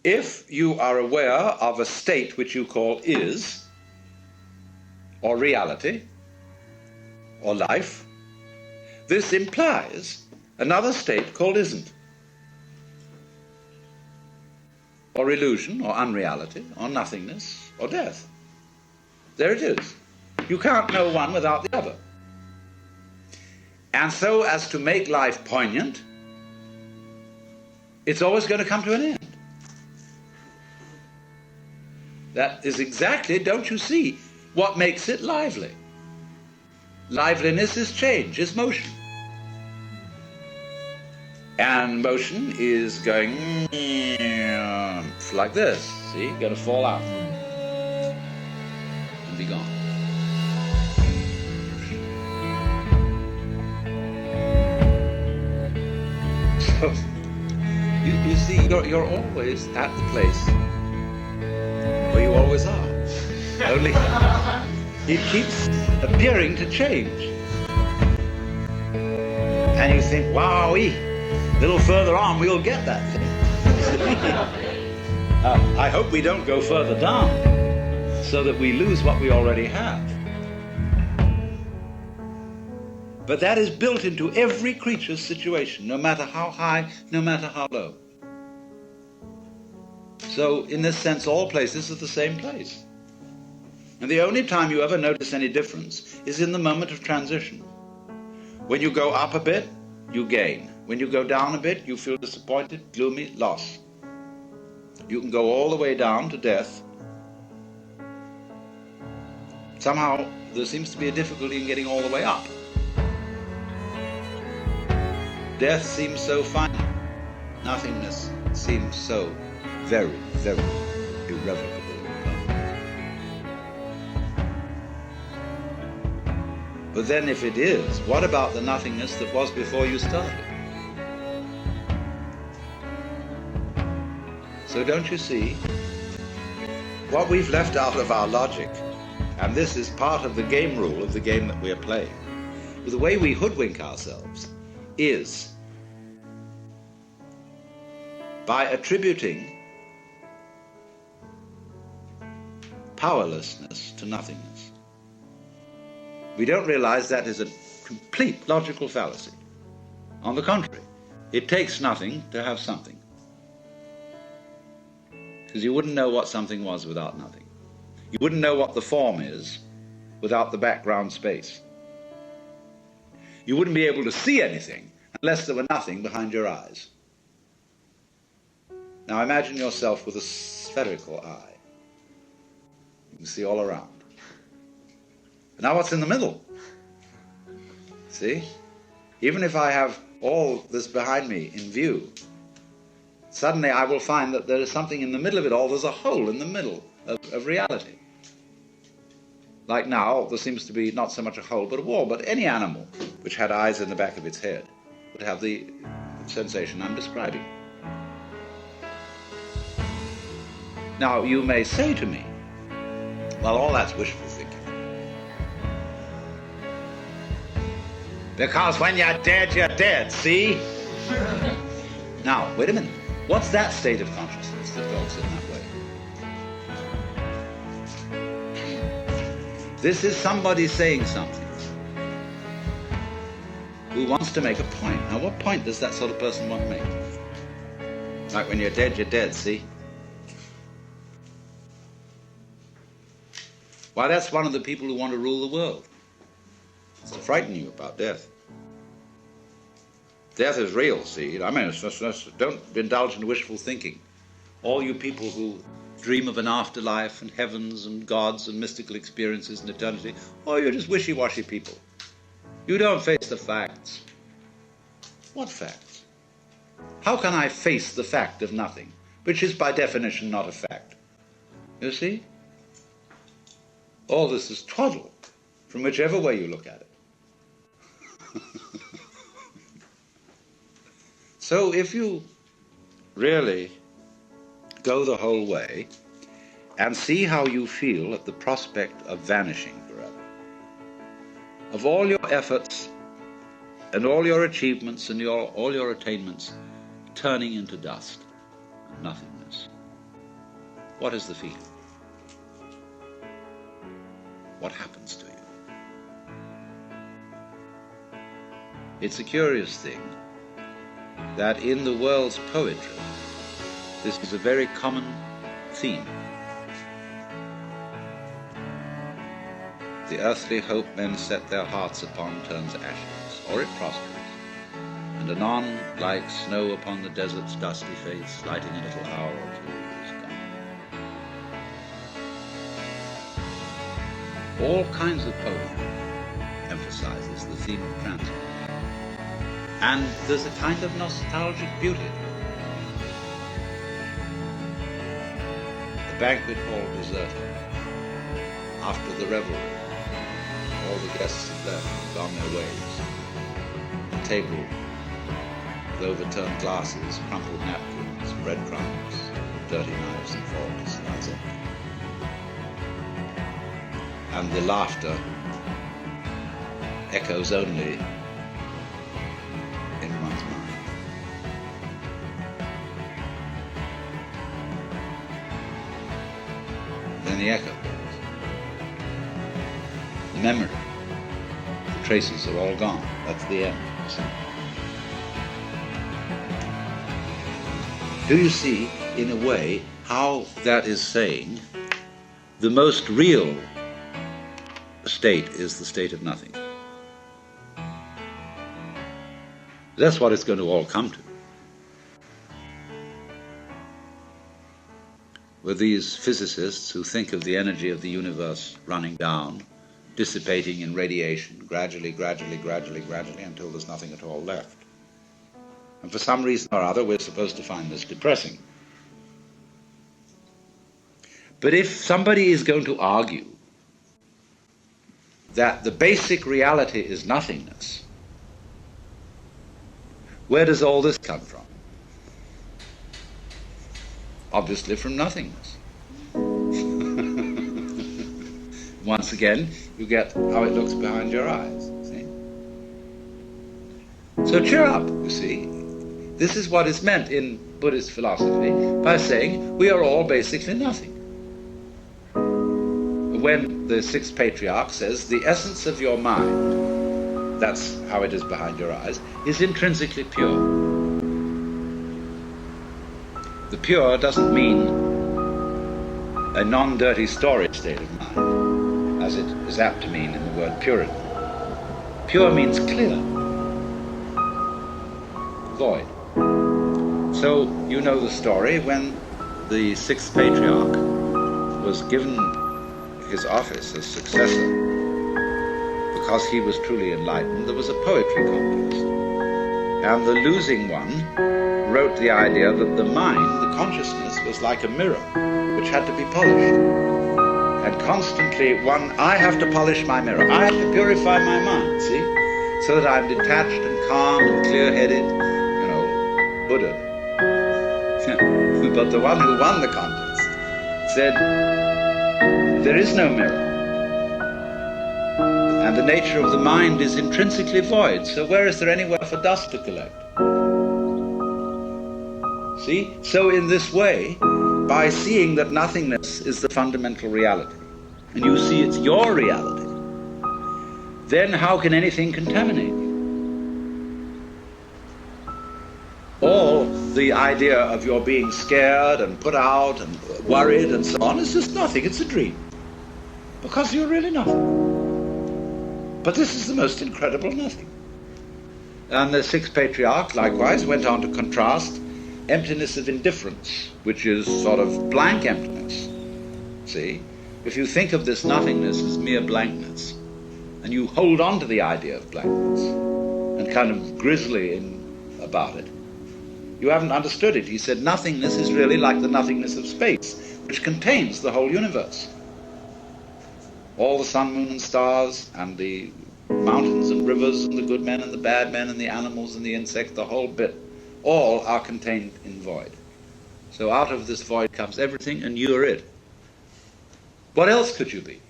If you are aware of a state which you call is, or reality, or life, this implies another state called isn't, or illusion, or unreality, or nothingness, or death. There it is. You can't know one without the other. And so as to make life poignant, it's always going to come to an end. That is exactly, don't you see, what makes it lively. Liveliness is change, is motion. And motion is going like this, see, going to fall out and be gone. So, you see, you're always at the place where you always are. Only it keeps appearing to change. And you think, wowee, a little further on we'll get that thing. I hope we don't go further down so that we lose what we already have. But that is built into every creature's situation, no matter how high, no matter how low. So, in this sense, all places are the same place. And the only time you ever notice any difference is in the moment of transition. When you go up a bit, you gain. When you go down a bit, you feel disappointed, gloomy, loss. You can go all the way down to death. Somehow, there seems to be a difficulty in getting all the way up. Death seems so final. Nothingness seems so very, very irrevocable. But then if it is, what about the nothingness that was before you started? So don't you see, what we've left out of our logic, and this is part of the game rule of the game that we're playing, the way we hoodwink ourselves is by attributing powerlessness to nothingness. We don't realize that is a complete logical fallacy. On the contrary, it takes nothing to have something. Because you wouldn't know what something was without nothing. You wouldn't know what the form is without the background space. You wouldn't be able to see anything unless there were nothing behind your eyes. Now imagine yourself with a spherical eye. You can see all around. Now what's in the middle? See? Even if I have all this behind me in view, suddenly I will find that there is something in the middle of it all. There's a hole in the middle of reality. Like now, there seems to be not so much a hole but a wall, but any animal which had eyes in the back of its head would have the sensation I'm describing. Now, you may say to me, well, all that's wishful thinking. Because when you're dead, see? Now, wait a minute. What's that state of consciousness that goes in that way? This is somebody saying something who wants to make a point. Now, what point does that sort of person want to make? Like when you're dead, see? Why, that's one of the people who want to rule the world. It's to frighten you about death. Death is real, see? I mean, don't indulge in wishful thinking. All you people who dream of an afterlife and heavens and gods and mystical experiences and eternity, oh, you're just wishy-washy people. You don't face the facts. What facts? How can I face the fact of nothing, which is by definition not a fact? You see? All this is twaddle, from whichever way you look at it. So if you really go the whole way and see how you feel at the prospect of vanishing forever, of all your efforts and all your achievements and all your attainments turning into dust and nothingness, what is the feeling? What happens to you? It's a curious thing that in the world's poetry, this is a very common theme. The earthly hope men set their hearts upon turns ashes, or it prospers, and anon, like snow upon the desert's dusty face, lighting a little hour or two, is gone. All kinds of poetry emphasizes the theme of transit. And there's a kind of nostalgic beauty to it. The banquet hall deserted. After the revelry, all the guests have left and gone their ways. The table with overturned glasses, crumpled napkins, breadcrumbs, dirty knives and forks, that's it. And the laughter echoes only in one's mind. Then the echo goes. The memory, the traces are all gone. That's the end. Do you see, in a way, how that is saying the most real state is the state of nothing? That's what it's going to all come to. With these physicists who think of the energy of the universe running down, dissipating in radiation, gradually, until there's nothing at all left. And for some reason or other, we're supposed to find this depressing. But if somebody is going to argue that the basic reality is nothingness, where does all this come from? Obviously from nothingness. Once again, you get how it looks behind your eyes. See? So cheer up, you see. This is what is meant in Buddhist philosophy by saying we are all basically nothing. When the sixth patriarch says the essence of your mind, that's how it is behind your eyes, is intrinsically pure. The pure doesn't mean a non-dirty storage state of mind, as it is apt to mean in the word purity. Pure means clear, void. So you know the story when the sixth patriarch was given his office as successor. Because he was truly enlightened, there was a poetry contest. And the losing one wrote the idea that the mind, the consciousness, was like a mirror which had to be polished. And constantly I have to polish my mirror. I have to purify my mind, see? So that I'm detached and calm and clear-headed, Buddha. But the one who won the contest said, there is no mirror. And the nature of the mind is intrinsically void, so where is there anywhere for dust to collect? See? So in this way, by seeing that nothingness is the fundamental reality, and you see it's your reality, then how can anything contaminate you? All the idea of your being scared and put out and worried and so on is just nothing, it's a dream. Because you're really nothing. But this is the most incredible nothing. And the sixth patriarch, likewise, went on to contrast emptiness of indifference, which is sort of blank emptiness. See? If you think of this nothingness as mere blankness, and you hold on to the idea of blankness, and kind of grisly about it, you haven't understood it. He said nothingness is really like the nothingness of space, which contains the whole universe. All the sun, moon, and stars, and the mountains and rivers, and the good men and the bad men, and the animals and the insects, the whole bit, all are contained in void. So out of this void comes everything, and you're it. What else could you be?